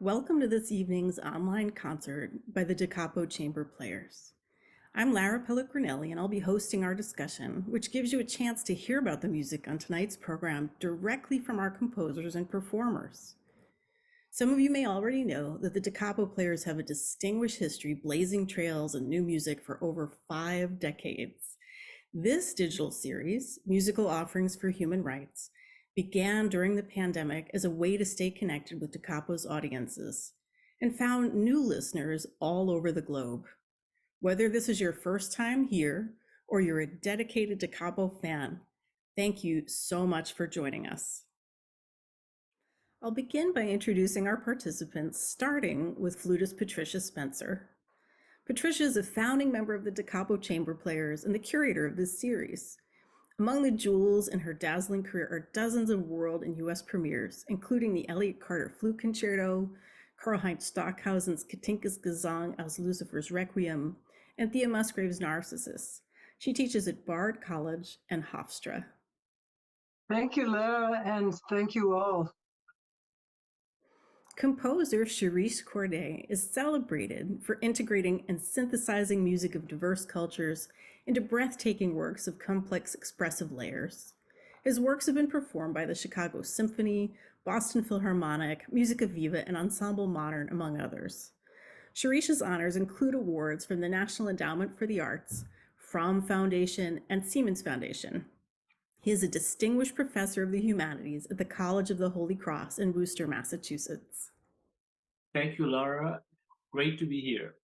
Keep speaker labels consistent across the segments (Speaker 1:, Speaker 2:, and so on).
Speaker 1: Welcome to this evening's online concert by the Capo Chamber Players. I'm Lara Pellegrinelli, and I'll be hosting our discussion, which gives you a chance to hear about the music on tonight's program directly from our composers and performers. Some of you may already know that the Capo Players have a distinguished history blazing trails and new music for over 5 decades. This digital series, Musical Offerings for Human Rights, began during the pandemic as a way to stay connected with Da Capo's audiences and found new listeners all over the globe. Whether this is your first time here or you're a dedicated Da Capo fan, thank you so much for joining us. I'll begin by introducing our participants, starting with flutist Patricia Spencer. Patricia is a founding member of the Da Capo Chamber Players and the curator of this series. Among the jewels in her dazzling career are dozens of world and US premieres, including the Elliott Carter Flute Concerto, Karl-Heinz Stockhausen's Katinka's Gesang aus Lucifer's Requiem, and Thea Musgrave's Narcissus. She teaches at Bard College and Hofstra.
Speaker 2: Thank you, Lara, and thank you all.
Speaker 1: Composer Shirish Corday is celebrated for integrating and synthesizing music of diverse cultures into breathtaking works of complex expressive layers. His works have been performed by the Chicago Symphony, Boston Philharmonic, Musica Viva, and Ensemble Modern, among others. Shirish's honors include awards from the National Endowment for the Arts, Fromm Foundation, and Siemens Foundation. He is a distinguished professor of the humanities at the College of the Holy Cross in Worcester, Massachusetts.
Speaker 3: Thank you, Lara. Great to be here.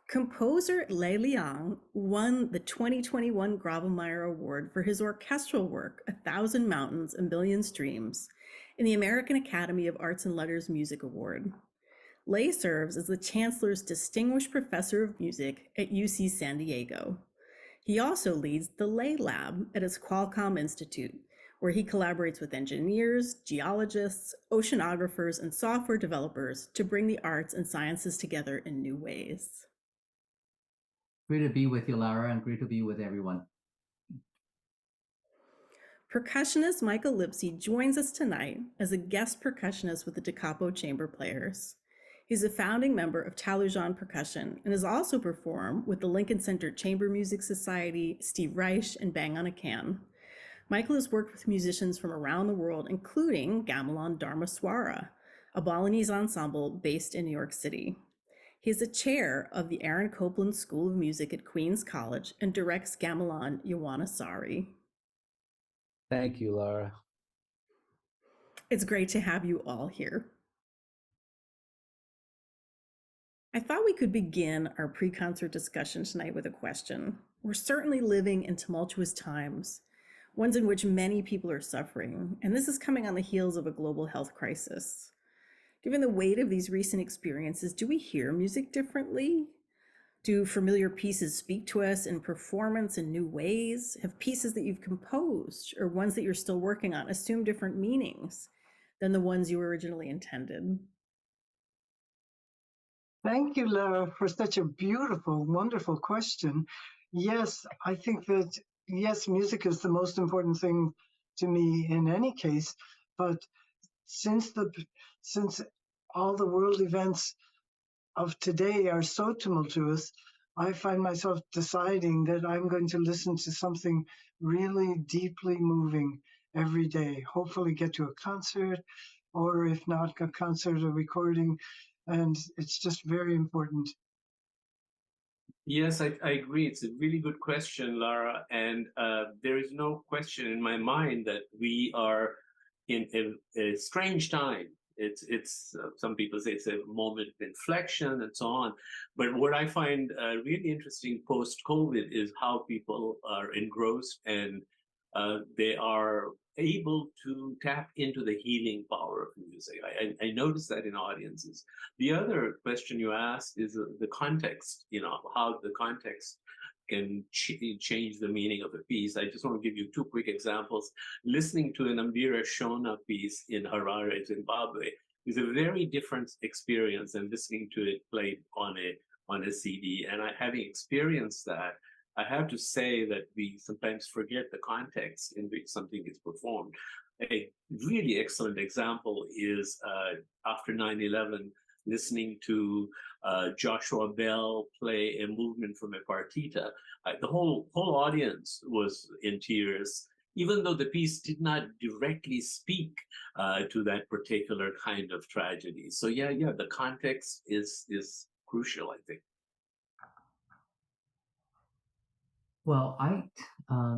Speaker 1: Composer Lei Liang won the 2021 Grawemeyer Award for his orchestral work, A Thousand Mountains, A Million Streams, in the American Academy of Arts and Letters Music Award. Lei serves as the Chancellor's Distinguished Professor of Music at UC San Diego. He also leads the Lei Lab at his Qualcomm Institute, where he collaborates with engineers, geologists, oceanographers, and software developers to bring the arts and sciences together in new ways.
Speaker 4: Great to be with you, Lara, and great to be with everyone.
Speaker 1: Percussionist Michael Lipsey joins us tonight as a guest percussionist with the Da Capo Chamber Players. He's a founding member of Talujan Percussion and has also performed with the Lincoln Center Chamber Music Society, Steve Reich, and Bang on a Can. Michael has worked with musicians from around the world, including Gamelan Dharma Swara, a Balinese ensemble based in New York City. He is the chair of the Aaron Copland School of Music at Queens College and directs Gamelan Yawanasari.
Speaker 5: Thank you, Lara.
Speaker 1: It's great to have you all here. I thought we could begin our pre-concert discussion tonight with a question. We're certainly living in tumultuous times, ones in which many people are suffering, and this is coming on the heels of a global health crisis. Given the weight of these recent experiences, do we hear music differently? Do familiar pieces speak to us in performance in new ways? Have pieces that you've composed or ones that you're still working on assume different meanings than the ones you originally intended?
Speaker 2: Thank you, Lara, for such a beautiful, wonderful question. Yes, I think that, yes, music is the most important thing to me in any case, but since all the world events of today are so tumultuous, I find myself deciding that I'm going to listen to something really deeply moving every day, hopefully get to a concert, or if not a concert, a recording, and it's just very important.
Speaker 3: Yes, I agree. It's a really good question, Lara. And there is no question in my mind that we are in a strange time. It's some people say it's a moment of inflection and so on. But what I find really interesting post-COVID is how people are engrossed and they are able to tap into the healing power of music. I noticed that in audiences. The other question you asked is the context, how the context can change the meaning of a piece. I just want to give you two quick examples. Listening to an Ambira Shona piece in Harare, Zimbabwe, is a very different experience than listening to it played on a CD. And having experienced that, I have to say that we sometimes forget the context in which something is performed. a really excellent example is after 9/11, listening to Joshua Bell play a movement from a partita. The whole audience was in tears, even though the piece did not directly speak to that particular kind of tragedy. So yeah, the context is crucial, I think.
Speaker 4: Well, I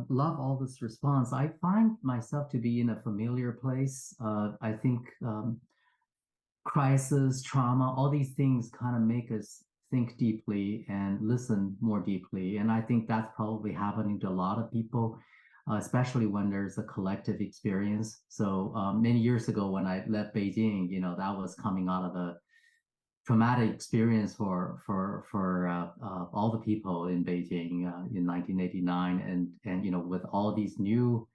Speaker 4: love all this response. I find myself to be in a familiar place. I think crisis, trauma, all these things kind of make us think deeply and listen more deeply. And I think that's probably happening to a lot of people, especially when there's a collective experience. So many years ago, when I left Beijing, that was coming out of a traumatic experience for all the people in Beijing in 1989, and with all these new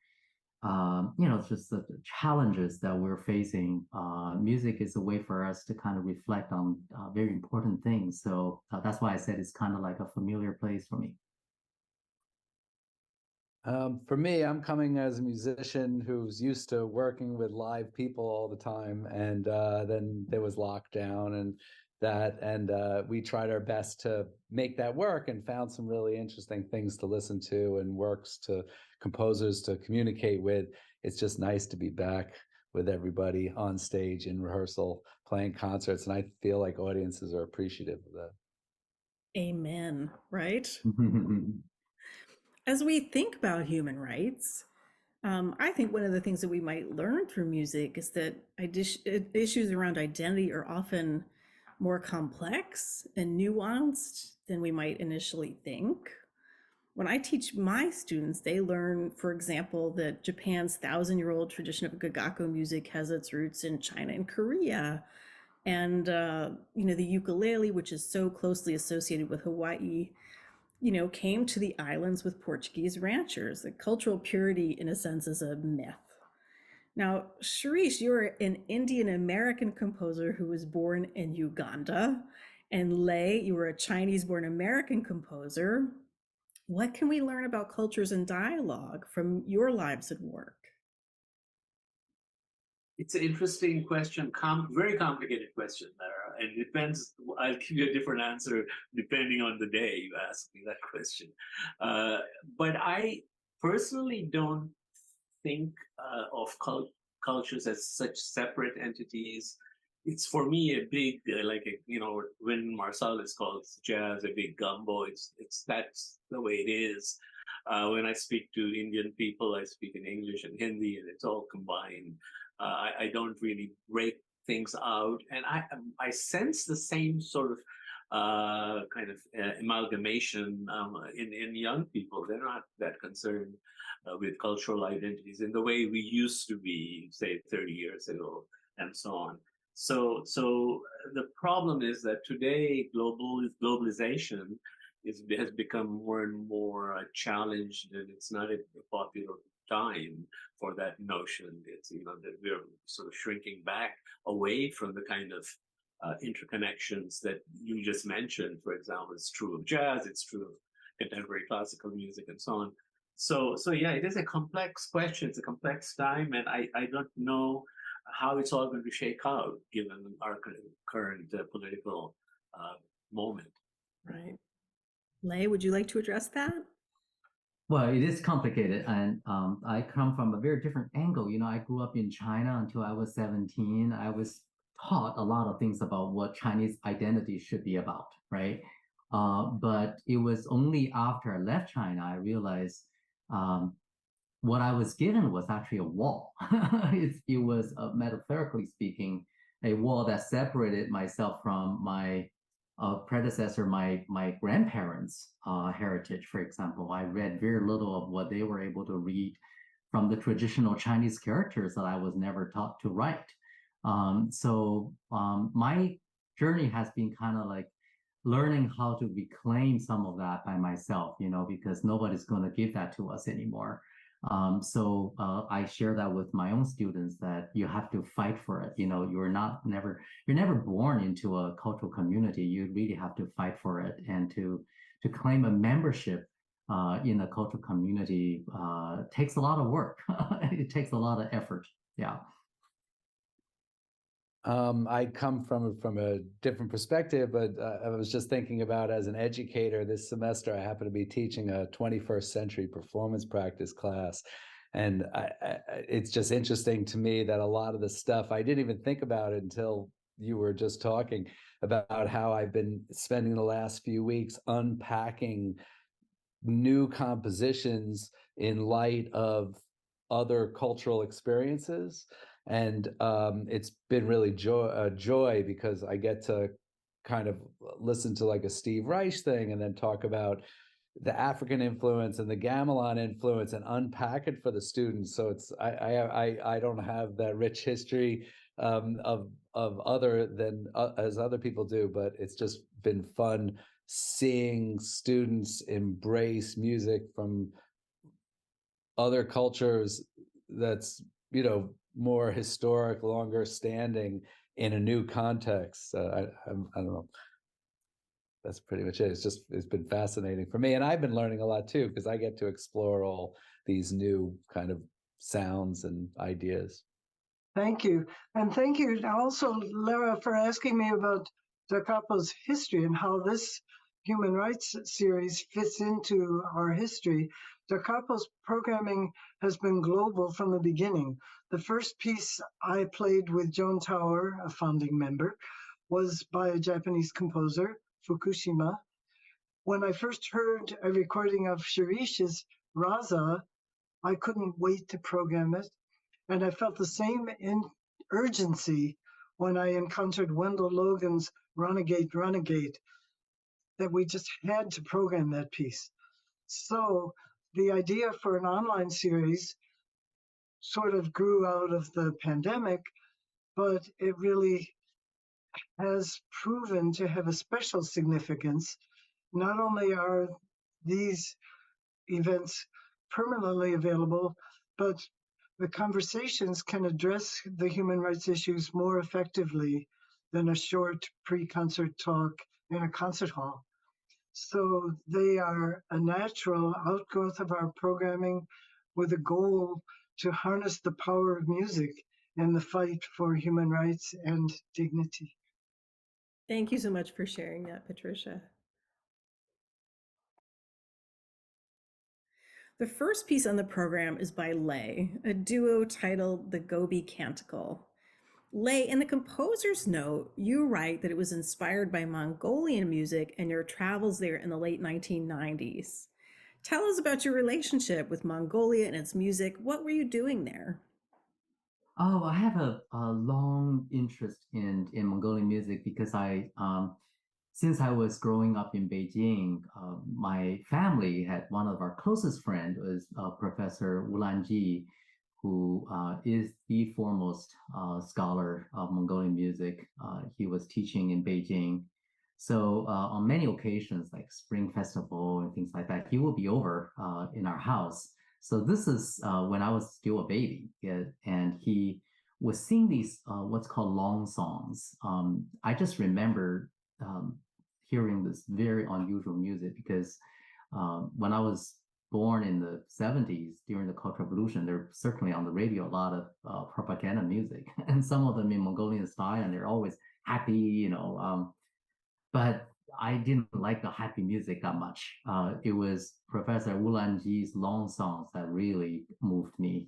Speaker 4: just the challenges that we're facing. Music is a way for us to kind of reflect on very important things. So that's why I said it's kind of like a familiar place for me.
Speaker 5: For me, I'm coming as a musician who's used to working with live people all the time, and then there was lockdown and we tried our best to make that work and found some really interesting things to listen to and works to composers to communicate with. It's just nice to be back with everybody on stage in rehearsal, playing concerts, and I feel like audiences are appreciative of that.
Speaker 1: Amen, right? As we think about human rights, I think one of the things that we might learn through music is that issues around identity are often more complex and nuanced than we might initially think. When I teach my students, they learn, for example, that Japan's 1,000-year-old tradition of gagaku music has its roots in China and Korea. And, the ukulele, which is so closely associated with Hawaii, came to the islands with Portuguese ranchers. The cultural purity, in a sense, is a myth. Now, Shirish, you're an Indian American composer who was born in Uganda. And Lei, you were a Chinese-born American composer. What can we learn about cultures and dialogue from your lives and work?
Speaker 3: It's an interesting question, very complicated question, Lara, and it depends. I'll give you a different answer depending on the day you ask me that question. But I personally don't think of cultures as such separate entities. It's for me a big, when Marsalis calls jazz a big gumbo, that's the way it is. When I speak to Indian people, I speak in English and Hindi, and it's all combined. I don't really break things out, and I sense the same sort of kind of amalgamation in young people. They're not that concerned with cultural identities in the way we used to be, say, 30 years ago, and so on. So the problem is that today globalization has become more and more challenged, and it's not a popular time for that notion. It's that we're sort of shrinking back away from the kind of interconnections that you just mentioned. For example, it's true of jazz, it's true of contemporary classical music, and so on. So yeah, it is a complex question. It's a complex time, and I don't know how it's all going to shake out given our current political moment.
Speaker 1: Right. Lei, would you like to address that?
Speaker 4: Well, it is complicated, and I come from a very different angle. I grew up in China until I was 17. I was taught a lot of things about what Chinese identity should be about, right? But it was only after I left China I realized what I was given was actually a wall. It was, metaphorically speaking, a wall that separated myself from my predecessor, my grandparents' heritage, for example. I read very little of what they were able to read from the traditional Chinese characters that I was never taught to write. So my journey has been kind of like learning how to reclaim some of that by myself, because nobody's going to give that to us anymore. So I share that with my own students, that you have to fight for it. You're never born into a cultural community. You really have to fight for it and to claim a membership in the cultural community takes a lot of work. It takes a lot of effort. Yeah.
Speaker 5: I come from a different perspective, but I was just thinking about, as an educator, this semester I happen to be teaching a 21st century performance practice class. And it's just interesting to me that a lot of the stuff, I didn't even think about it until you were just talking about how I've been spending the last few weeks unpacking new compositions in light of other cultural experiences. And it's been really a joy because I get to kind of listen to like a Steve Reich thing and then talk about the African influence and the gamelan influence and unpack it for the students. So it's I don't have that rich history of other than as other people do, but it's just been fun seeing students embrace music from other cultures that's, you know, more historic, longer standing in a new context. I don't know. That's pretty much it. It's been fascinating for me, and I've been learning a lot too because I get to explore all these new kind of sounds and ideas.
Speaker 2: Thank you. And thank you also, Lara, for asking me about Da Capo's history and how this human rights series fits into our history. Da Capo's programming has been global from the beginning. The first piece I played with Joan Tower, a founding member, was by a Japanese composer, Fukushima. When I first heard a recording of Shirish's Raza, I couldn't wait to program it. And I felt the same urgency when I encountered Wendell Logan's Renegade, that we just had to program that piece. So the idea for an online series sort of grew out of the pandemic, but it really has proven to have a special significance. Not only are these events permanently available, but the conversations can address the human rights issues more effectively than a short pre-concert talk in a concert hall. So they are a natural outgrowth of our programming with a goal to harness the power of music in the fight for human rights and dignity.
Speaker 1: Thank you so much for sharing that, Patricia. The first piece on the program is by Lay, a duo titled The Gobi Canticle. Lay, in the composer's note, you write that it was inspired by Mongolian music and your travels there in the late 1990s. Tell us about your relationship with Mongolia and its music. What were you doing there?
Speaker 4: Oh, I have a long interest in Mongolian music because since I was growing up in Beijing, my family had one of our closest friends was Professor Wulanji, who is the foremost scholar of Mongolian music. He was teaching in Beijing. So on many occasions, like Spring Festival and things like that, he will be over in our house. So this is when I was still a baby, yeah, and he was sing these what's called long songs. I just remember hearing this very unusual music because when I was born in the 70s during the Cultural Revolution, there certainly on the radio a lot of propaganda music, and some of them in Mongolian style, and they're always happy, you know. But I didn't like the happy music that much. It was Professor Wulanji's long songs that really moved me.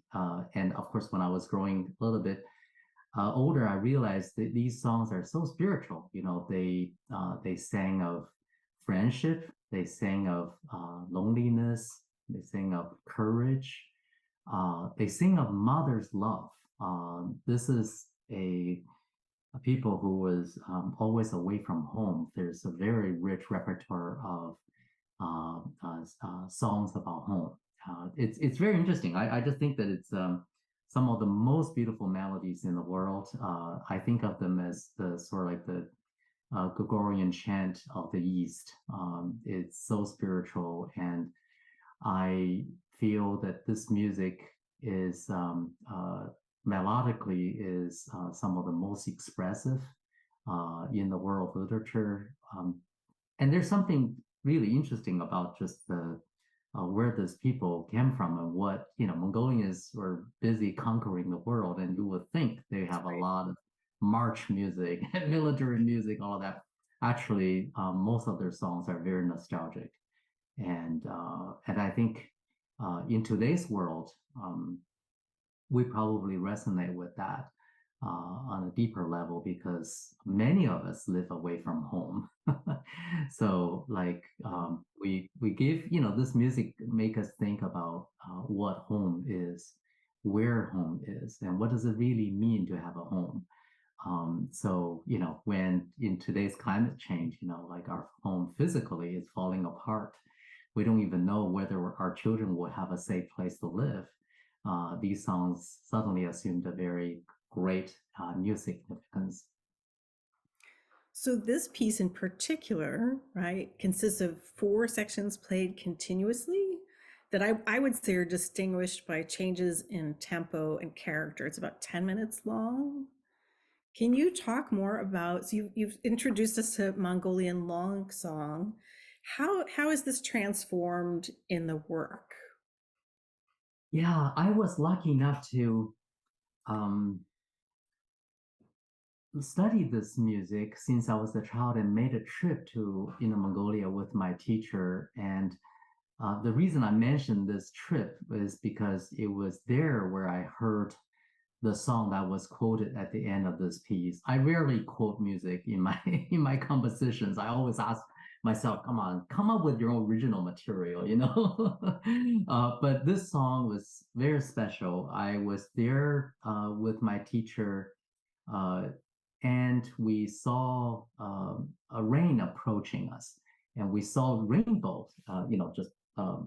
Speaker 4: And of course, when I was growing a little bit older, I realized that these songs are so spiritual. You know, they sang of friendship, they sang of loneliness, they sang of courage, they sing of mother's love. This is a people who was always away from home. There's a very rich repertoire of songs about home. It's very interesting. I just think that it's some of the most beautiful melodies in the world. I think of them as the sort of like the Gregorian chant of the East. It's so spiritual, and I feel that this music is melodically is some of the most expressive in the world of literature. And there's something really interesting about just the where these people came from and what, Mongolians were busy conquering the world, and you would think they have a lot of march music and military music, all of that. Actually, most of their songs are very nostalgic, and I think in today's world, we probably resonate with that on a deeper level because many of us live away from home. So like we give, this music make us think about what home is, where home is, and what does it really mean to have a home. So, when in today's climate change, like our home physically is falling apart, we don't even know whether our children will have a safe place to live. These songs suddenly assumed a very great new significance.
Speaker 1: So this piece in particular, right, consists of 4 sections played continuously that I would say are distinguished by changes in tempo and character. It's about 10 minutes long. Can you talk more about, so you've introduced us to Mongolian long song. How is this transformed in the work?
Speaker 4: Yeah, I was lucky enough to study this music since I was a child and made a trip to Mongolia with my teacher. And the reason I mentioned this trip is because it was there where I heard the song that was quoted at the end of this piece. I rarely quote music in my in my compositions. I always ask myself, come on, come up with your own original material, but this song was very special. I was there with my teacher, uh, and we saw a rain approaching us, and we saw rainbows, just uh,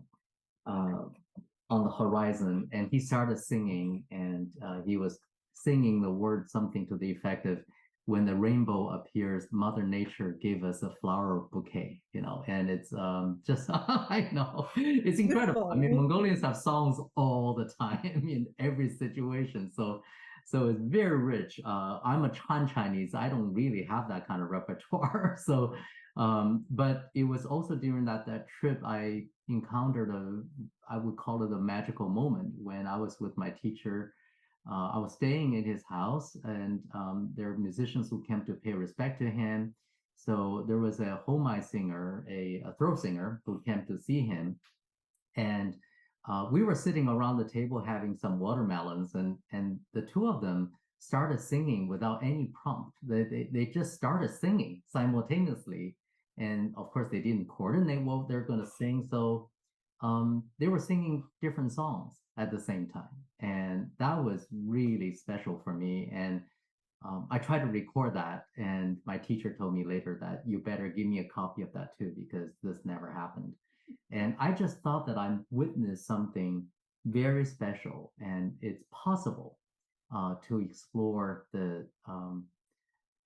Speaker 4: on the horizon, and he started singing, and he was singing the word something to the effect of, when the rainbow appears, Mother Nature gave us a flower bouquet, and it's just, I know, it's incredible. I mean, Mongolians have songs all the time in every situation. So it's very rich. I'm a Han Chinese. I don't really have that kind of repertoire. So, but it was also during that trip I encountered I would call it a magical moment when I was with my teacher. I was staying in his house, and there were musicians who came to pay respect to him. So there was a homai singer, a throat singer, who came to see him, and we were sitting around the table having some watermelons, and the two of them started singing without any prompt. They just started singing simultaneously, and of course they didn't coordinate what they're going to sing. So they were singing different songs at the same time, and that was really special for me. And I tried to record that, and my teacher told me later that you better give me a copy of that too, because this never happened. And I just thought that I witnessed something very special, and it's possible to explore the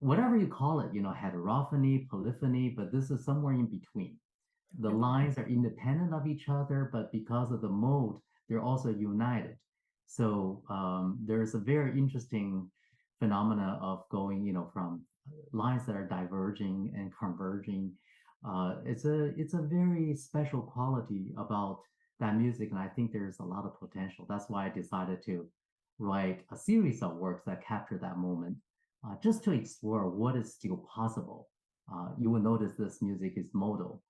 Speaker 4: whatever you call it, heterophony, polyphony, but this is somewhere in between. The lines are independent of each other, but because of the mode, they're also united. So there's a very interesting phenomena of going, from lines that are diverging and converging. It's a very special quality about that music, and I think there's a lot of potential. That's why I decided to write a series of works that capture that moment, just to explore what is still possible. You will notice this music is modal,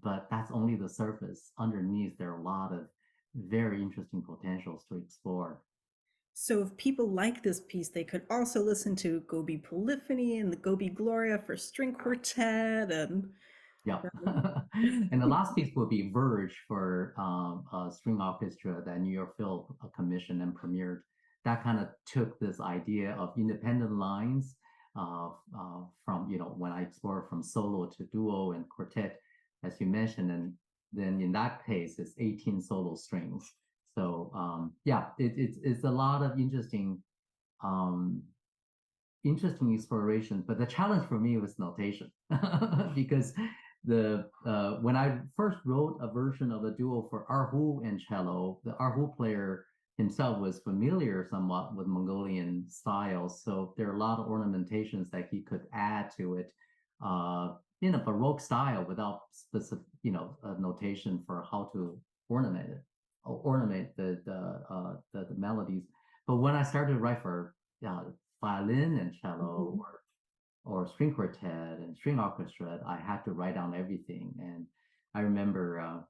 Speaker 4: but that's only the surface. Underneath, there are a lot of very interesting potentials to explore.
Speaker 1: So if people like this piece, they could also listen to Gobi Polyphony and the Gobi Gloria for string quartet, and
Speaker 4: yeah. And the last piece will be Verge for a string orchestra that New York Phil commissioned and premiered. That kind of took this idea of independent lines from, when I explore from solo to duo and quartet, as you mentioned, and then in that case, it's 18 solo strings. So yeah, it's a lot of interesting exploration. But the challenge for me was notation because when I first wrote a version of the duo for erhu and cello, the erhu player himself was familiar somewhat with Mongolian styles, so there are a lot of ornamentations that he could add to it. in a Baroque style without specific, notation for how to ornament it, or ornament the melodies. But when I started to write for violin and cello, or string quartet and string orchestra, I had to write down everything. And I remember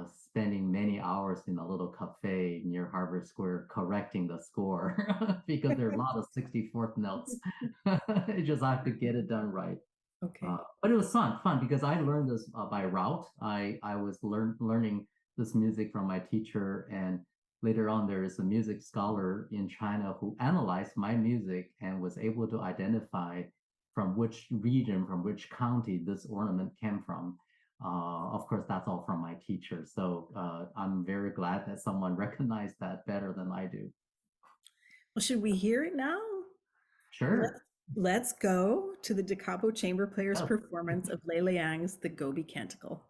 Speaker 4: spending many hours in a little cafe near Harvard Square correcting the score because there are a lot of 64th notes. It just I have to get it done right.
Speaker 1: Okay.
Speaker 4: But it was fun because I learned this by route. I was learning this music from my teacher, and later on there is a music scholar in China who analyzed my music and was able to identify from which region, from which county this ornament came from. Of course, that's all from my teacher. So I'm very glad that someone recognized that better than I do.
Speaker 1: Well, should we hear it now?
Speaker 4: Sure.
Speaker 1: Let's go to the Da Capo Chamber Players'
Speaker 4: Oh.
Speaker 1: performance of Lei Liang's The Gobi Canticle.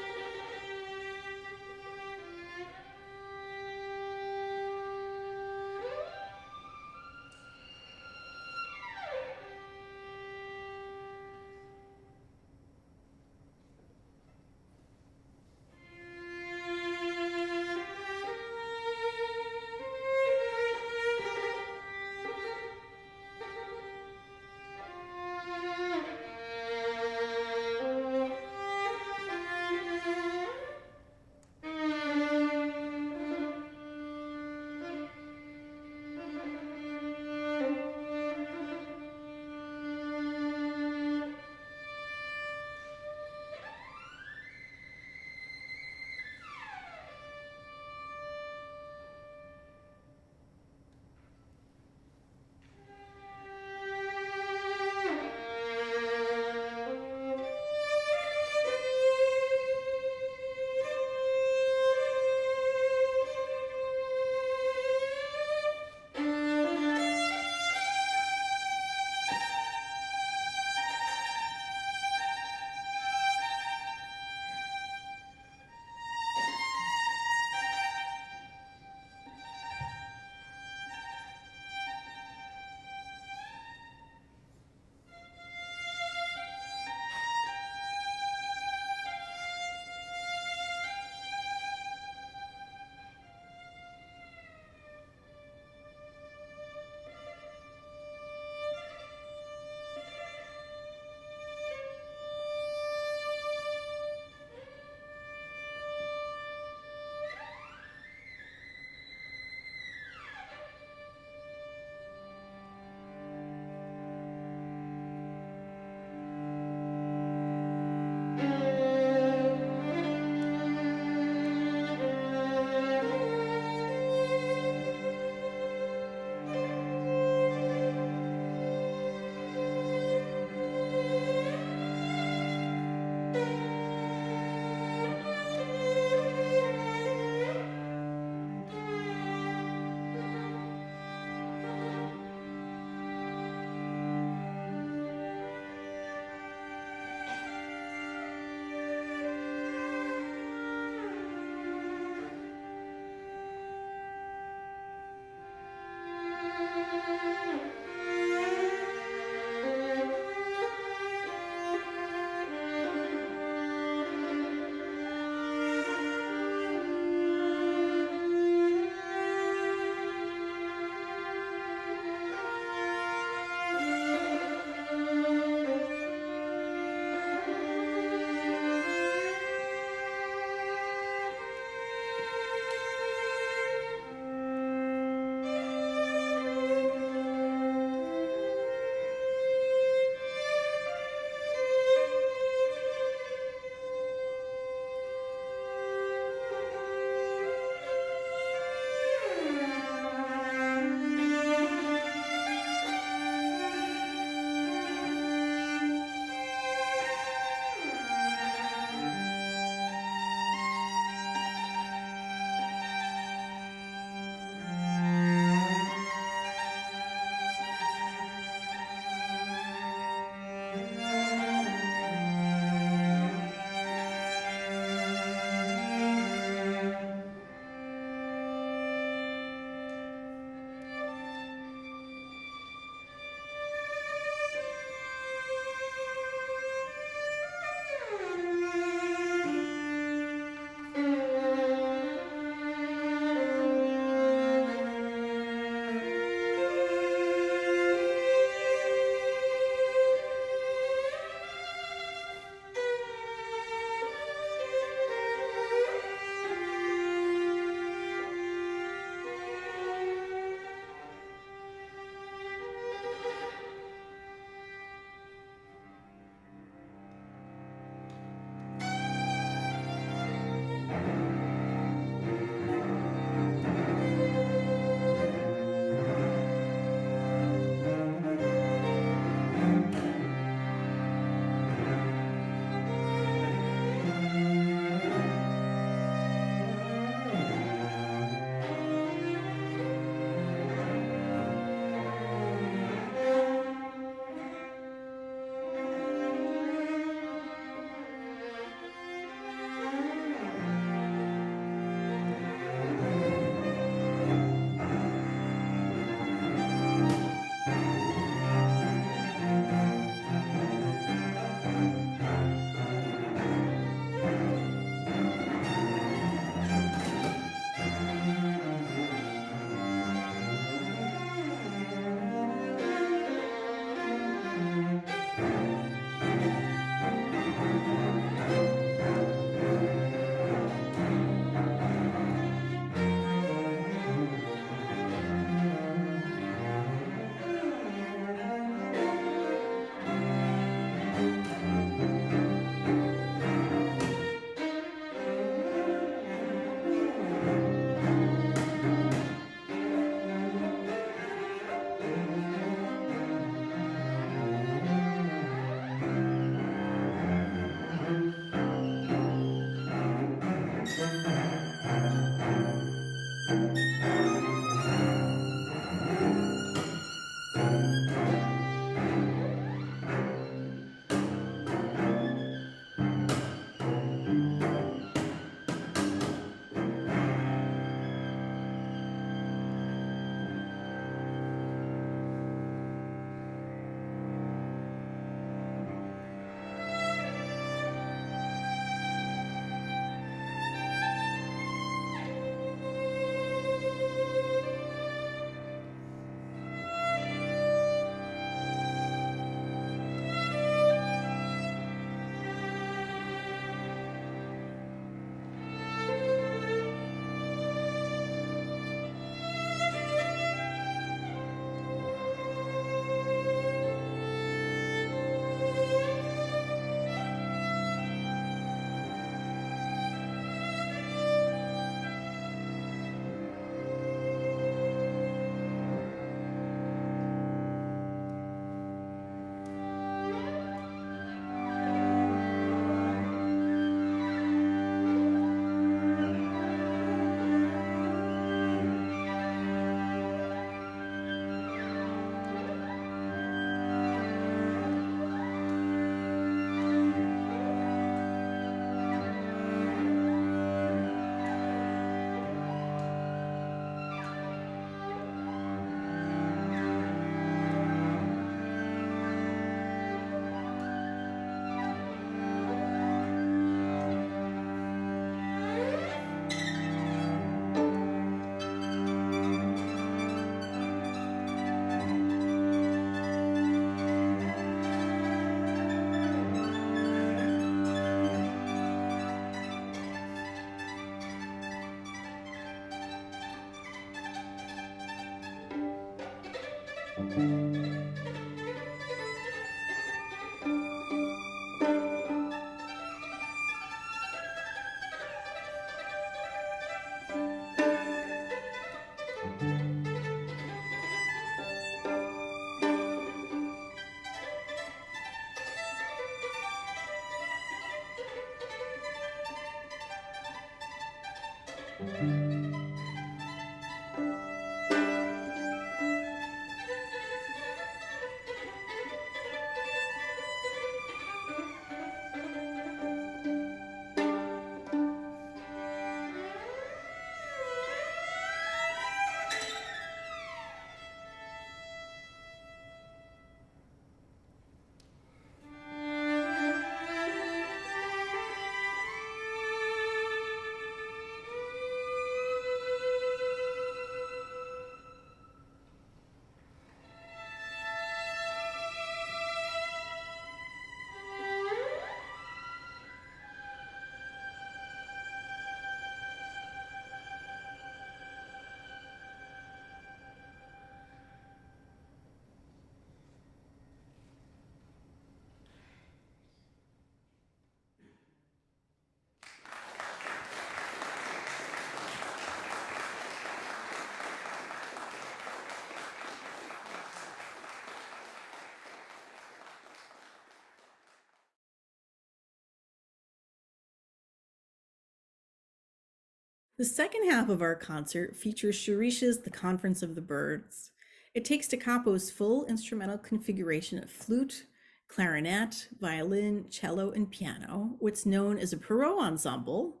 Speaker 1: The second half of our concert features Shirisha's The Conference of the Birds. It takes to Capo's full instrumental configuration of flute, clarinet, violin, cello, and piano, what's known as a Perrault ensemble,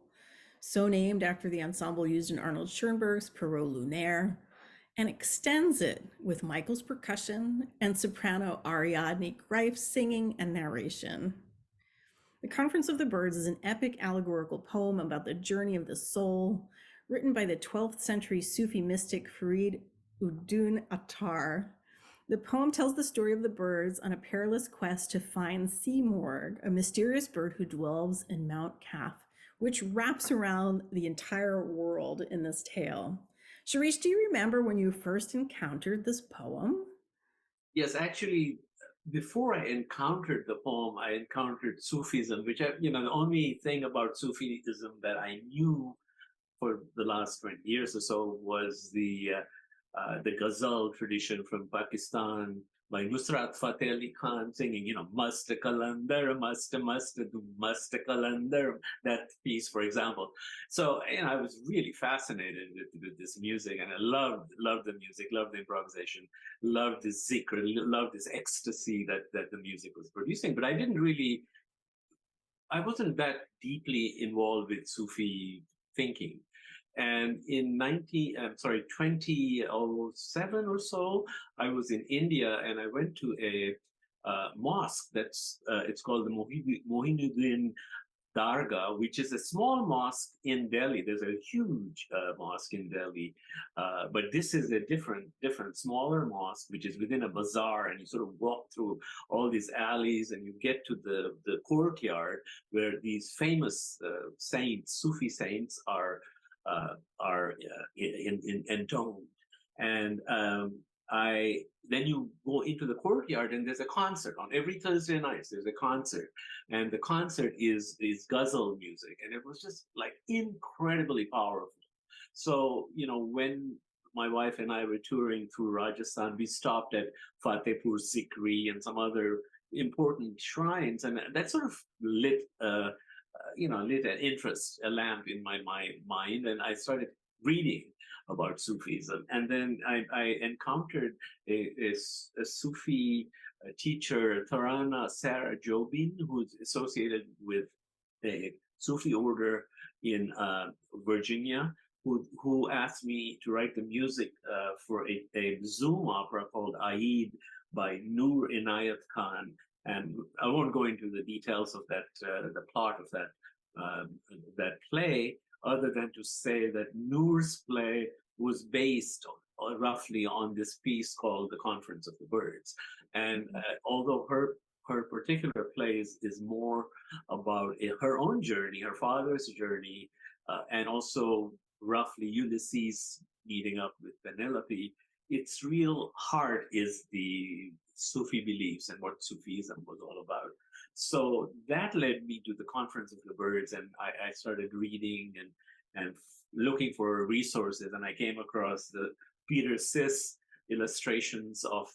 Speaker 1: so named after the ensemble used in Arnold Schoenberg's Perrault Lunaire, and extends it with Michael's percussion and soprano Ariadne Greif's singing and narration. The Conference of the Birds is an epic allegorical poem about the journey of the soul, written by the 12th century Sufi mystic Farid Uddin Attar. The poem tells the story of the birds on a perilous quest to find Simorg, a mysterious bird who dwells in Mount Kaf, which wraps around the entire world in this tale. Shirish, do you remember when you first encountered this poem?
Speaker 3: Yes, actually, before I encountered the poem, I encountered Sufism, which the only thing about Sufism that I knew for the last 20 years or so was the ghazal tradition from Pakistan by Nusrat Fateh Ali Khan singing, Mast Kalandar, Mast Kalandar, that piece, for example. So, I was really fascinated with this music, and I loved the music, loved the improvisation, loved the zikr, loved this ecstasy that the music was producing. But I wasn't that deeply involved with Sufi thinking. And in 2007 or so, I was in India and I went to a mosque it's called the Mohinuddin Dargah, which is a small mosque in Delhi. There's a huge mosque in Delhi, but this is a different, smaller mosque, which is within a bazaar, and you sort of walk through all these alleys, and you get to the courtyard where these famous saints, Sufi saints, are entombed. And then you go into the courtyard, and there's a concert on every Thursday night. There's a concert, and the concert is ghazal music, and it was just like incredibly powerful. So when my wife and I were touring through Rajasthan, we stopped at Fatehpur Sikri and some other important shrines, and that sort of lit lit an interest, a lamp in my mind, and I started reading about Sufism. And then I encountered a Sufi teacher, Tarana Sarah Jobin, who's associated with a Sufi order in Virginia, who asked me to write the music for a Zoom opera called Aid by Noor Inayat Khan. And I won't go into the details of that, the plot of that play, other than to say that Noor's play was based roughly on this piece called The Conference of the Birds. And although her particular play is more about her own journey, her father's journey, and also roughly Ulysses meeting up with Penelope, its real heart is the Sufi beliefs and what Sufism was all about. So that led me to the Conference of the Birds, and I started reading and looking for resources, and I came across the Peter Sis illustrations of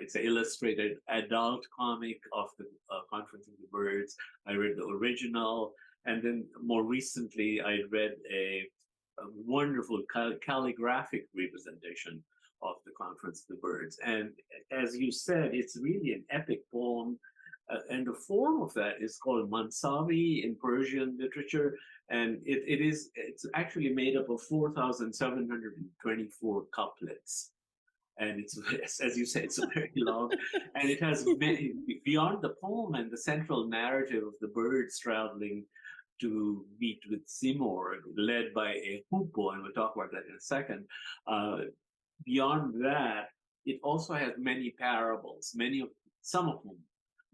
Speaker 3: it's an illustrated adult comic of the Conference of the Birds. I read the original, and then more recently I read a wonderful calligraphic representation of the Conference of the Birds. And as you said, it's really an epic poem. And the form of that is called Mansavi in Persian literature. And it's actually made up of 4,724 couplets. And it's, as you say, it's very long. And it has many, beyond the poem and the central narrative of the birds traveling to meet with Seymour, led by a hoopoe, and we'll talk about that in a second. Beyond that, it also has many parables, some of whom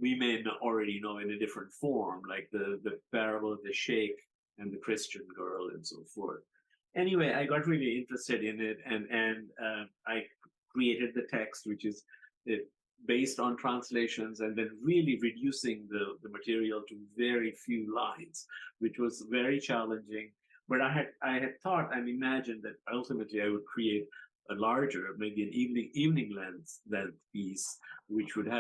Speaker 3: we may already know in a different form, like the parable of the sheikh and the Christian girl and so forth. Anyway, I got really interested in it, and I created the text, which is based on translations, and then really reducing the material to very few lines, which was very challenging. But I had thought and imagined that ultimately I would create a larger, maybe an evening length piece, which would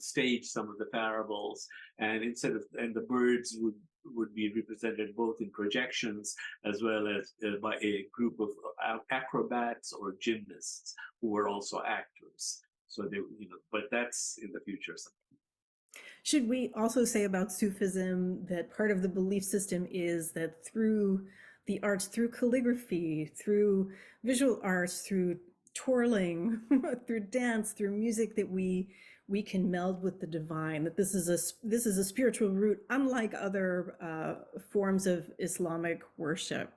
Speaker 3: stage some of the parables, and the birds would be represented both in projections as well as by a group of acrobats or gymnasts who were also actors. So but that's in the future.
Speaker 1: Should we also say about Sufism that part of the belief system is that through the arts, through calligraphy, through visual arts, through twirling, through dance, through music, that we can meld with the divine, that this is a spiritual root, unlike other forms of Islamic worship?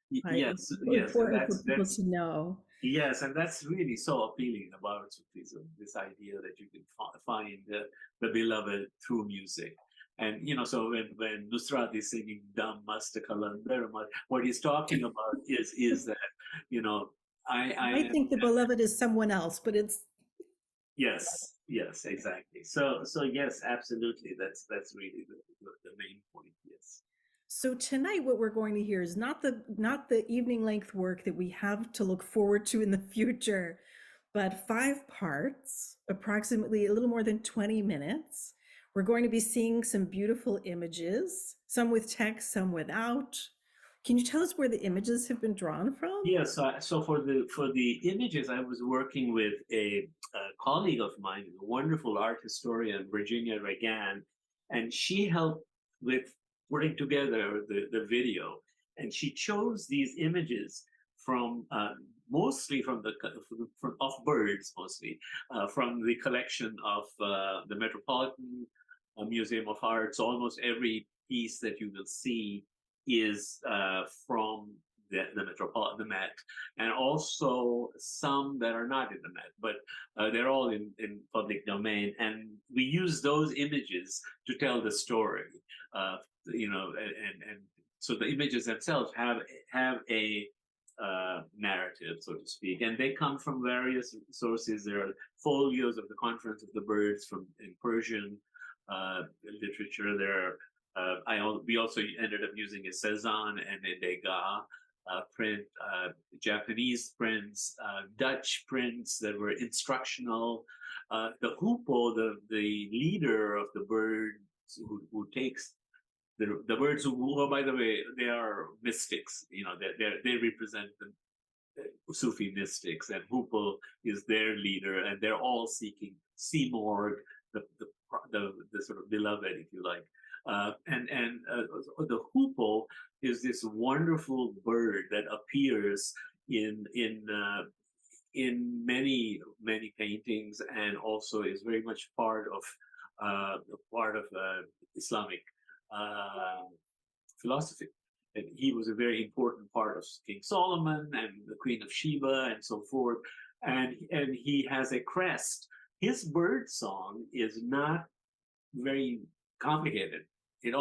Speaker 3: Yes,
Speaker 1: important for people to know.
Speaker 3: Yes, and that's really so appealing about Sufism, this idea that you can find the beloved through music. And, so when Nusrat is singing Dam Mast Kalandar, what he's talking about is that, I
Speaker 1: think the beloved is someone else, but it's.
Speaker 3: Yes, exactly. So yes, absolutely. That's really the main point. Yes.
Speaker 1: So tonight, what we're going to hear is not the evening length work that we have to look forward to in the future, but 5 parts, approximately a little more than 20 minutes. We're going to be seeing some beautiful images, some with text, some without. Can you tell us where the images have been drawn from?
Speaker 3: Yes. So for the images, I was working with a colleague of mine, a wonderful art historian, Virginia Regan, and she helped with putting together the video. And she chose these images from mostly from of birds, mostly from the collection of the Metropolitan Museum of Art. So almost every piece that you will see is from the Met, and also some that are not in the Met, but they're all in public domain. And we use those images to tell the story, and so the images themselves have a narrative, so to speak, and they come from various sources. There are folios of the Conference of the Birds in Persian literature. There are we also ended up using a Cezanne and a Degas print, Japanese prints, Dutch prints that were instructional. The hoopoe, the leader of the birds who takes the birds who, by the way, they are mystics. They represent the Sufi mystics, and hoopoe is their leader, and they're all seeking Seymour, the sort of beloved, if you like. The hoopoe is this wonderful bird that appears in many paintings, and also is very much part of Islamic philosophy. And he was a very important part of King Solomon and the Queen of Sheba and so forth. And he has a crest. His bird song is not very complicated. It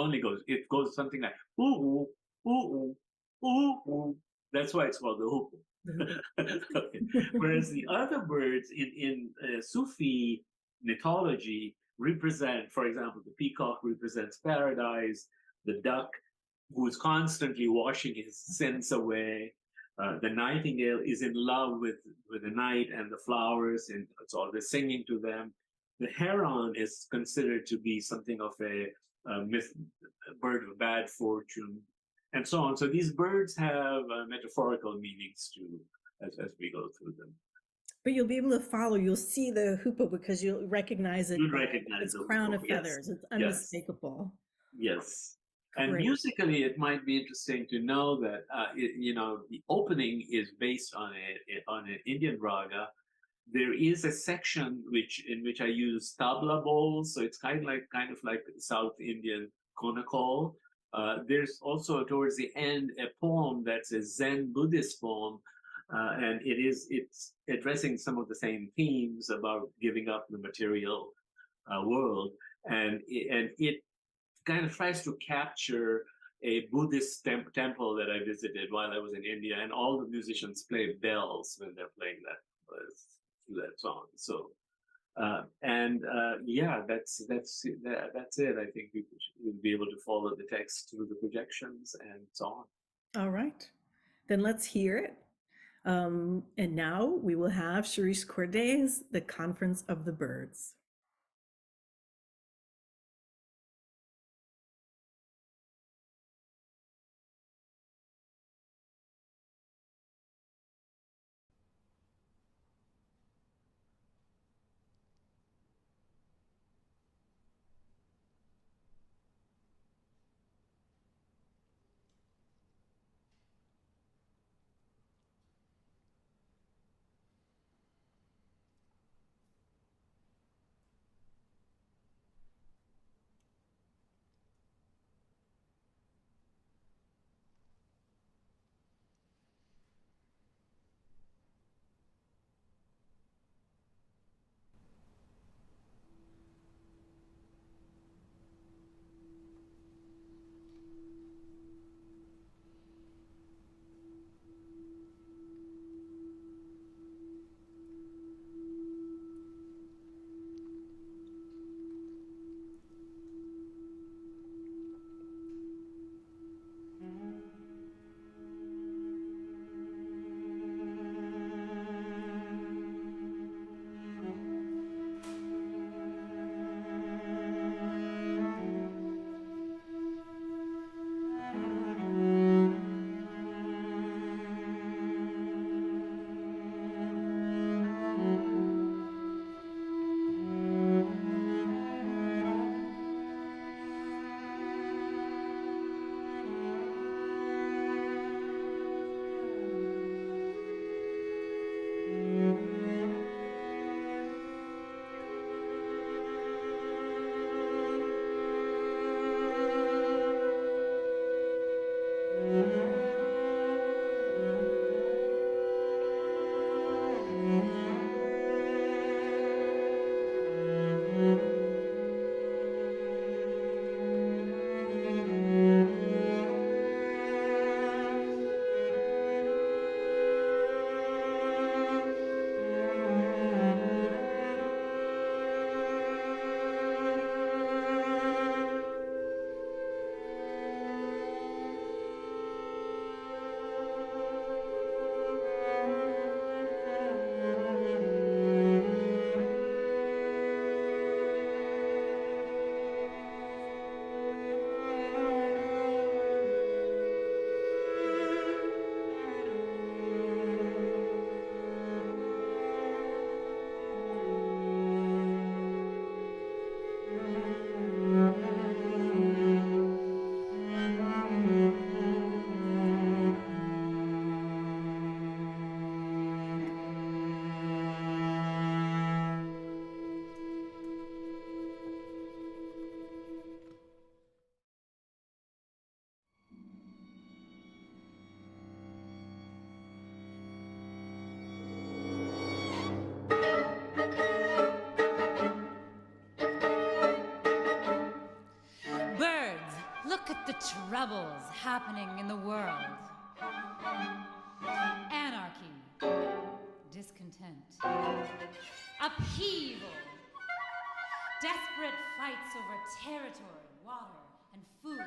Speaker 3: goes something like ooh ooh ooh ooh ooh ooh. That's why it's called the hoopoe. Okay. Whereas the other birds in Sufi mythology represent, for example, the peacock represents paradise, the duck, who is constantly washing his sins away. The nightingale is in love with the night and the flowers, and it's always singing to them. The heron is considered to be something of a myth, a bird of bad fortune, and so on. So these birds have metaphorical meanings too, as we go through them.
Speaker 1: But you'll be able to follow. You'll see the hoopoe because you'll recognize it.
Speaker 3: You'll recognize
Speaker 1: its
Speaker 3: the
Speaker 1: crown
Speaker 3: hoopoe,
Speaker 1: of
Speaker 3: yes.
Speaker 1: feathers. It's
Speaker 3: Yes.
Speaker 1: unmistakable.
Speaker 3: Yes. And
Speaker 1: Great.
Speaker 3: musically, it might be interesting to know that the opening is based on an Indian raga. There is a section in which I use tabla bowls, so it's kind of like South Indian konakol. There's also towards the end a poem that's a Zen Buddhist poem, and it's addressing some of the same themes about giving up the material world, and it kind of tries to capture a Buddhist temple that I visited while I was in India, and all the musicians play bells when they're playing that song. So, yeah, that's it. I think we'll be able to follow the text through the projections and so on.
Speaker 1: All right, then let's hear it. And now we will have Sharice Corday's The Conference of the Birds.
Speaker 6: Look at the troubles happening in the world. Anarchy, discontent, upheaval, desperate fights over territory, water, and food.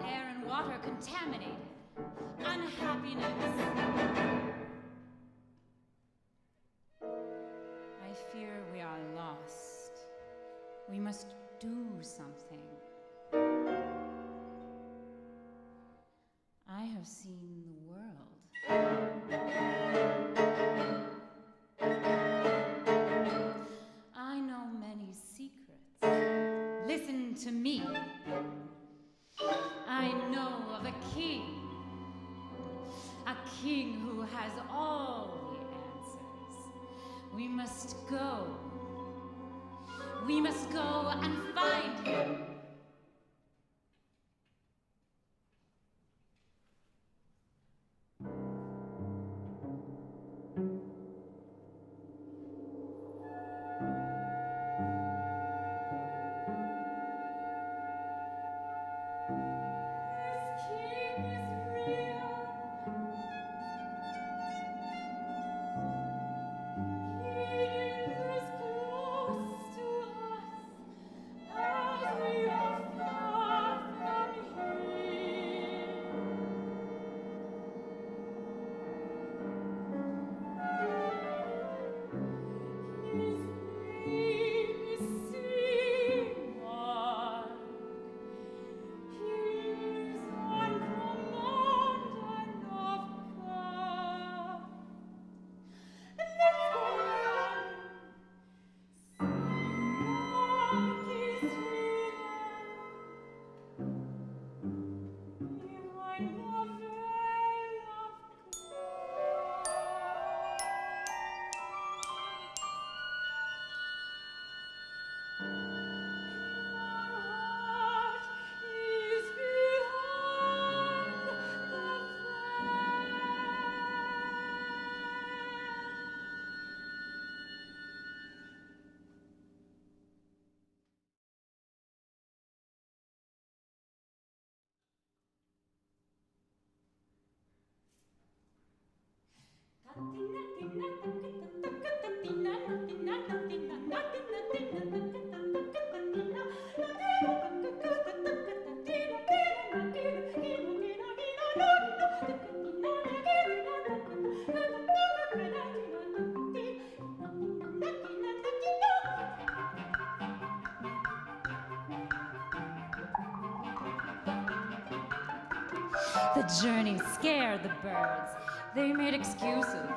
Speaker 6: Air and water contaminated, unhappiness. I fear we are lost. We must do something. I have seen the world. I know many secrets. Listen to me. I know of a king who has all the answers. We must go. We must go and find him. The journey scared the birds. They made excuses.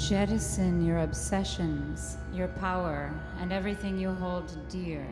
Speaker 6: Jettison your obsessions, your power, and everything you hold dear.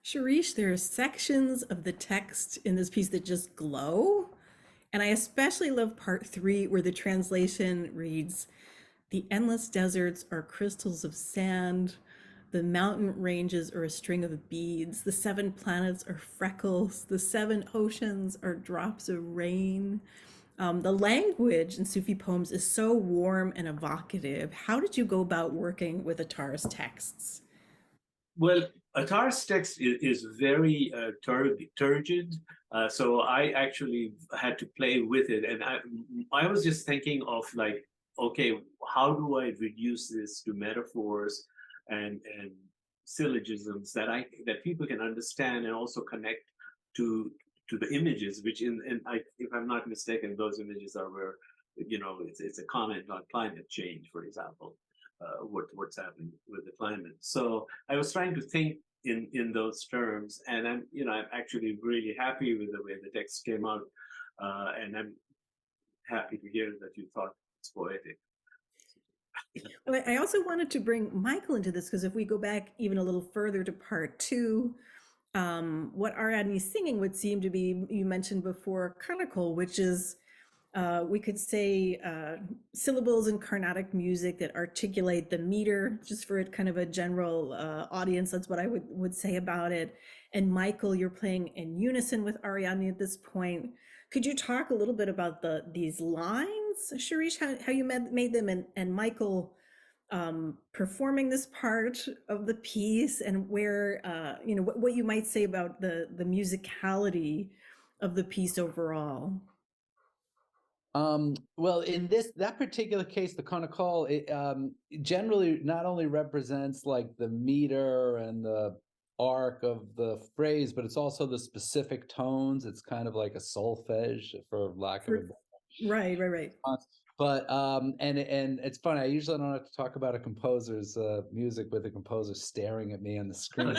Speaker 1: Sharish, there are sections of the text in this piece that just glow. And I especially love part 3, where the translation reads, "The endless deserts are crystals of sand. The mountain ranges are a string of beads. The 7 planets are freckles. The 7 oceans are drops of rain." The language in Sufi poems is so warm and evocative. How did you go about working with Attar's texts?
Speaker 3: Well, Attar's text is very turgid, so I actually had to play with it, and I was just thinking of like, okay, how do I reduce this to metaphors and syllogisms that people can understand and also connect to the images, which if I'm not mistaken, those images are where it's a comment on climate change, for example, what's happening with the climate. So I was trying to think in those terms, and I'm actually really happy with the way the text came out, and I'm happy to hear that you thought it's poetic.
Speaker 1: Well, I also wanted to bring Michael into this because if we go back even a little further to part 2, what Ariadne's singing would seem to be, you mentioned before, canonical, which is, we could say, syllables in Carnatic music that articulate the meter, just for it kind of a general audience. That's what I would say about it. And Michael, you're playing in unison with Ariadne at this point. Could you talk a little bit about these lines, Sharish, how you made them, and Michael performing this part of the piece, and where what you might say about the musicality of the piece overall?
Speaker 5: Well, in that particular case, the conical, it generally not only represents like the meter and the arc of the phrase, but it's also the specific tones. It's kind of like a solfege, for lack of a
Speaker 1: Right.
Speaker 5: But and it's funny. I usually don't have to talk about a composer's music with a composer staring at me on the screen.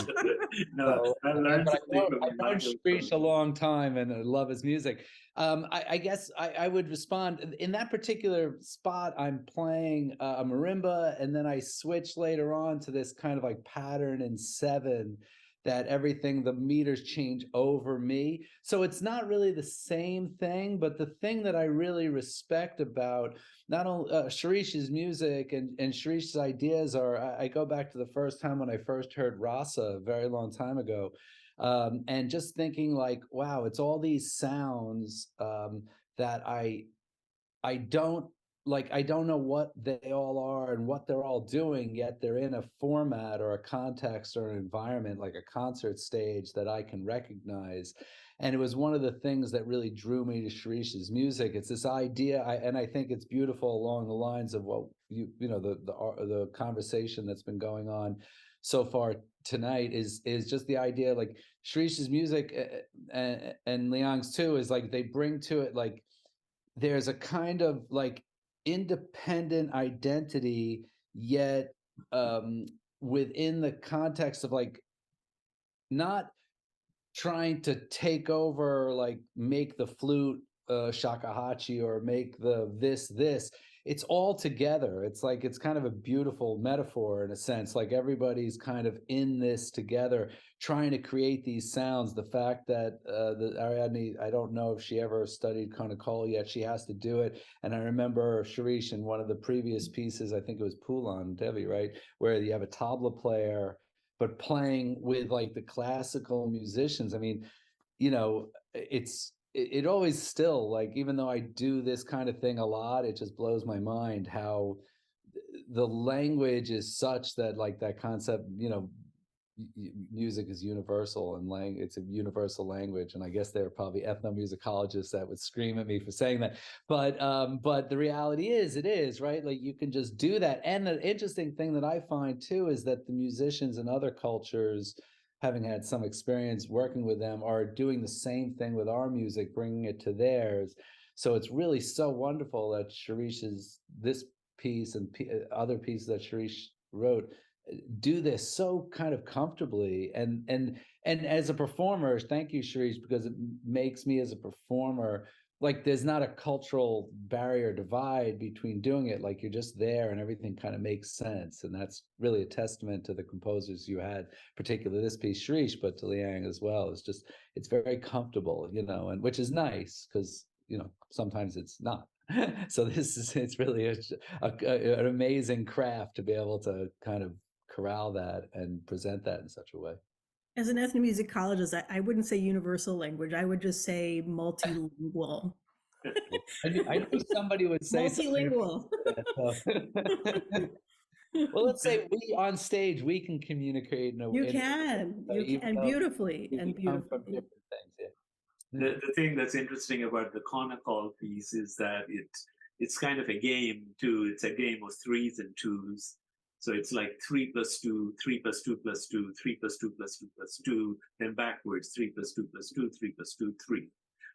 Speaker 3: No,
Speaker 5: So,
Speaker 3: I learned
Speaker 5: but
Speaker 3: something
Speaker 5: I've known Sharish a long time, and I love his music. I guess I would respond in that particular spot. I'm playing a marimba, and then I switch later on to this kind of like pattern in 7, that everything, the meters change over me. So it's not really the same thing, but the thing that I really respect about not only Sharish's music and Sharish's ideas are, I go back to the first time when I first heard Rasa a very long time ago. And just thinking like, wow, it's all these sounds that I don't I don't know what they all are and what they're all doing, yet they're in a format or a context or an environment like a concert stage that I can recognize. And it was one of the things that really drew me to Sharish's music. It's this idea, and I think it's beautiful along the lines of what the conversation that's been going on so far tonight is just the idea like Sharish's music and Liang's too is like they bring to it like there's a kind of like independent identity, yet within the context of like not trying to take over, like make the flute shakuhachi or make the this. It's all together. It's like it's kind of a beautiful metaphor in a sense. Like everybody's kind of in this together, trying to create these sounds. The fact that the Ariadne, I don't know if she ever studied Konakol yet. She has to do it. And I remember Sharish in one of the previous pieces, I think it was Poulan Devi, right, where you have a tabla player but playing with like the classical musicians. I mean, it always still like, even though I do this kind of thing a lot, it just blows my mind how the language is such that like that concept, music is universal and it's a universal language. And I guess there are probably ethnomusicologists that would scream at me for saying that, but the reality is it is, right? Like you can just do that. And the interesting thing that I find too is that the musicians in other cultures, having had some experience working with them, are doing the same thing with our music, bringing it to theirs. So it's really so wonderful that Sharish's this piece and other pieces that Sharish wrote do this so kind of comfortably. And as a performer, thank you, Sharish, because it makes me as a performer like there's not a cultural barrier divide between doing it. Like you're just there and everything kind of makes sense. And that's really a testament to the composers you had, particularly this piece, Shirish, but to Liang as well. It's just, it's very comfortable, you know, and which is nice because, you know, sometimes it's not. So this is, it's really an amazing craft to be able to kind of corral that and present that in such a way.
Speaker 1: As an ethnomusicologist, I wouldn't say universal language. I would just say multilingual.
Speaker 5: I knew somebody would say
Speaker 1: multilingual.
Speaker 5: Well, let's say we on stage, we can communicate in a way.
Speaker 1: You can beautifully, and beautifully.
Speaker 5: From different things, yeah.
Speaker 3: The thing that's interesting about the Konakol piece is that it's kind of a game too. It's a game of threes and twos. So it's like 3 + 2, 3 + 2 + 2, 3 + 2 + 2 + 2, then backwards 3 + 2 + 2, 3 + 2, 3.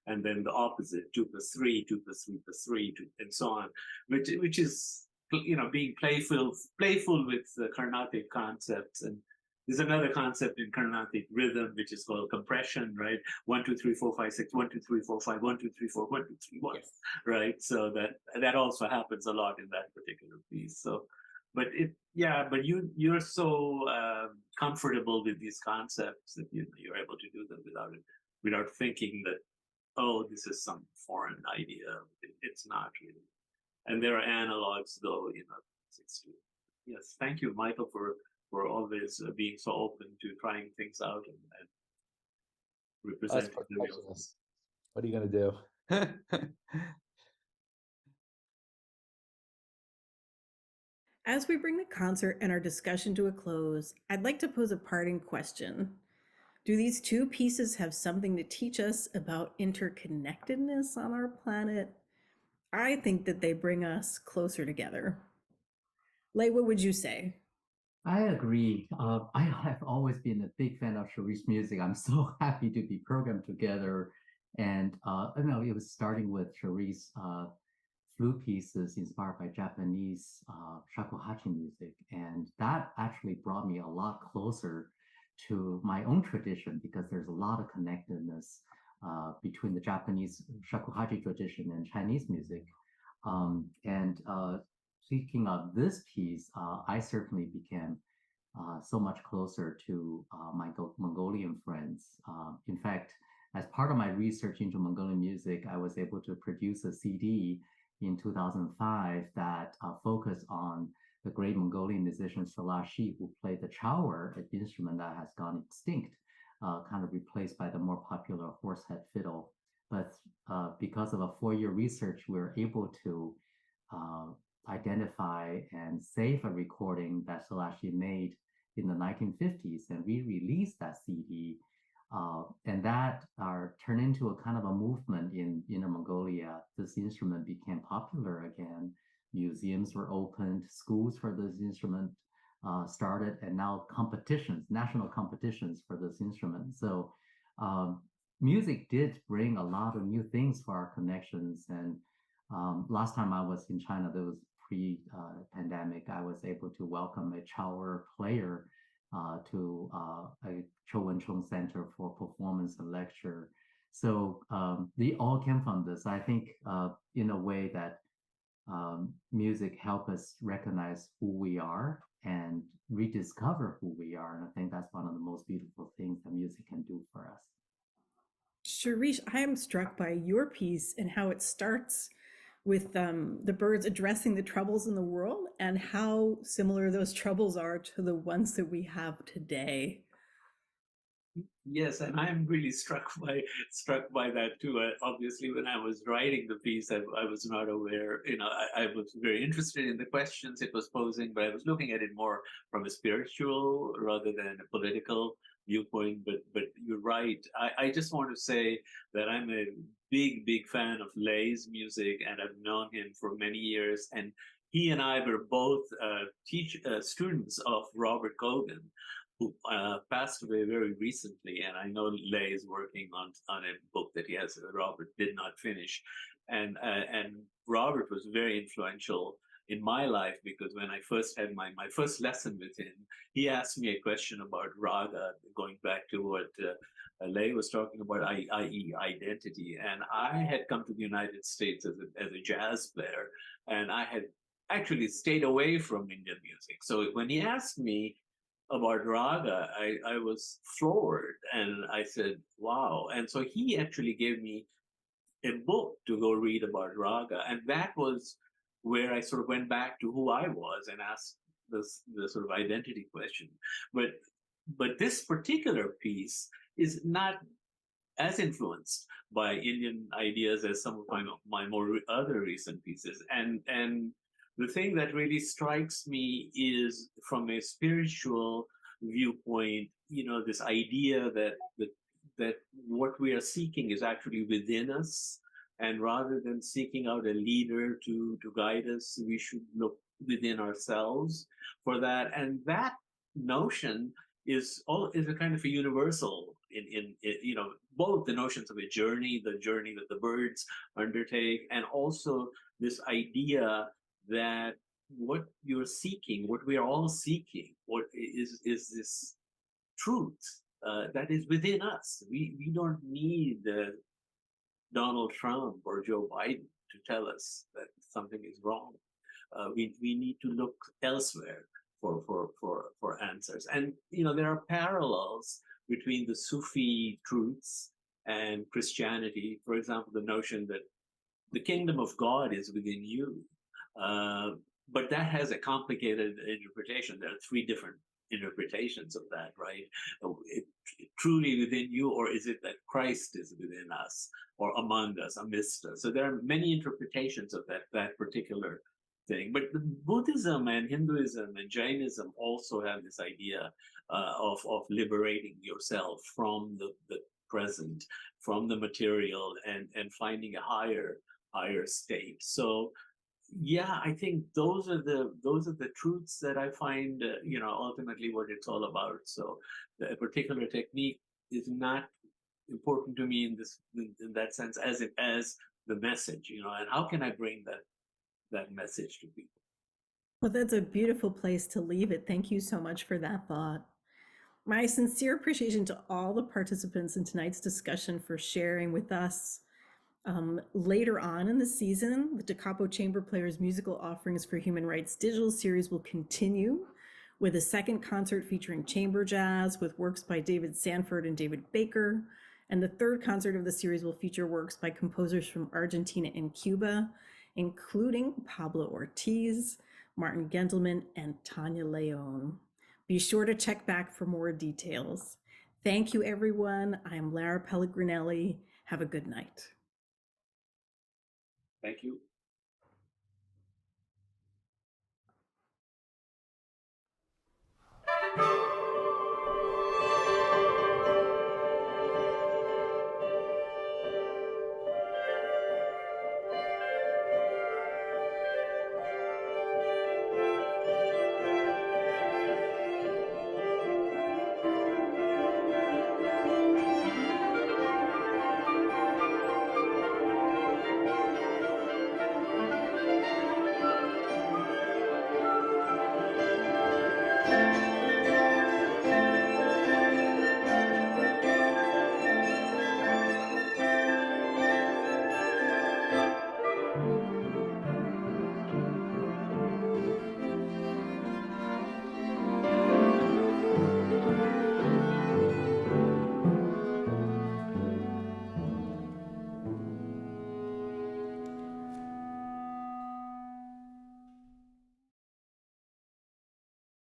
Speaker 3: And then the opposite, 2 + 3, 2 + 3 + 3, and so on, which is, you know, being playful with the Carnatic concepts. And there's another concept in Carnatic rhythm, which is called compression, right? 1, 2, 3, 4, 5, 6, 1, 2, 3, 4, 5, 1, 2, 3, 4, 1, 2, 3, 1, yes. Right? So that also happens a lot in that particular piece. So, but you're so comfortable with these concepts that you're able to do them without thinking that, oh, this is some foreign idea. It's not really. And there are analogs, though, you know. Yes, thank you, Michael, for always being so open to trying things out and representing them.
Speaker 5: What are you going to do?
Speaker 1: As we bring the concert and our discussion to a close, I'd like to pose a parting question. Do these two pieces have something to teach us about interconnectedness on our planet? I think that they bring us closer together. Lei, what would you say?
Speaker 4: I agree. I have always been a big fan of Shirish music. I'm so happy to be programmed together. And you know, it was starting with Shirish's flute pieces inspired by Japanese shakuhachi music. And that actually brought me a lot closer to my own tradition because there's a lot of connectedness between the Japanese shakuhachi tradition and Chinese music. Speaking of this piece, I certainly became so much closer to my Mongolian friends. In fact, as part of my research into Mongolian music, I was able to produce a CD in 2005 that focused on the great Mongolian musician Salashi, who played the chawer, an instrument that has gone extinct, kind of replaced by the more popular horsehead fiddle. But because of a 4-year research, we were able to identify and save a recording that Salashi made in the 1950s, and we released that CD. And that turned into a kind of a movement in Inner Mongolia. This instrument became popular again. Museums were opened, schools for this instrument started, and now competitions, national competitions for this instrument. So music did bring a lot of new things for our connections. And last time I was in China, there was pre-pandemic, I was able to welcome a chawer player to a Chouwenchong Center for performance and lecture. So they all came from this. I think in a way that music helps us recognize who we are and rediscover who we are. And I think that's one of the most beautiful things that music can do for us.
Speaker 1: Shirish, I am struck by your piece and how it starts with the birds addressing the troubles in the world and how similar those troubles are to the ones that we have today.
Speaker 3: Yes, and I'm really struck by that too. Obviously, when I was writing the piece, I was not aware. You know, I was very interested in the questions it was posing, but I was looking at it more from a spiritual rather than a political viewpoint. But you're right. I just want to say that I'm a big fan of Lei's music, and I've known him for many years. And he and I were both students of Robert Cogan, who passed away very recently. And I know Lei is working on a book that Robert did not finish. And Robert was very influential in my life, because when I first had my first lesson with him, he asked me a question about raga, going back to what Lei was talking about, i.e. identity. And I had come to the United States as a jazz player, and I had actually stayed away from Indian music. So when he asked me about raga, I was floored, and I said, wow. And so he actually gave me a book to go read about raga. And that was where I sort of went back to who I was and asked the sort of identity question. But this particular piece is not as influenced by Indian ideas as some of my more other recent pieces. And the thing that really strikes me is, from a spiritual viewpoint, this idea that what we are seeking is actually within us, and rather than seeking out a leader to guide us, we should look within ourselves for that. And that notion is a kind of a universal in both the notions of a journey, the journey that the birds undertake, and also this idea that what you're seeking, what we are all seeking, what is this truth that is within us. We don't need Donald Trump or Joe Biden to tell us that something is wrong. We need to look elsewhere for answers. And there are parallels between the Sufi truths and Christianity. For example, the notion that the kingdom of God is within you. But that has a complicated interpretation. There are three different interpretations of that, right? Truly within you, or is it that Christ is within us, or among us, amidst us? So there are many interpretations of that particular thing. But Buddhism and Hinduism and Jainism also have this idea of liberating yourself from the present, from the material, and finding a higher state. So yeah, I think those are the truths that I find ultimately what it's all about. So a particular technique is not important to me in that sense as the message, and how can I bring that message to people?
Speaker 1: Well, that's a beautiful place to leave it. Thank you so much for that thought. My sincere appreciation to all the participants in tonight's discussion for sharing with us. Later on in the season, the Capo Chamber Players Musical Offerings for Human Rights digital series will continue with a second concert featuring chamber jazz with works by David Sanford and David Baker. And the third concert of the series will feature works by composers from Argentina and Cuba, including Pablo Ortiz, Martin Gendelman, and Tanya Leon. Be sure to check back for more details. Thank you, everyone. I'm Lara Pellegrinelli. Have a good night.
Speaker 3: Thank you.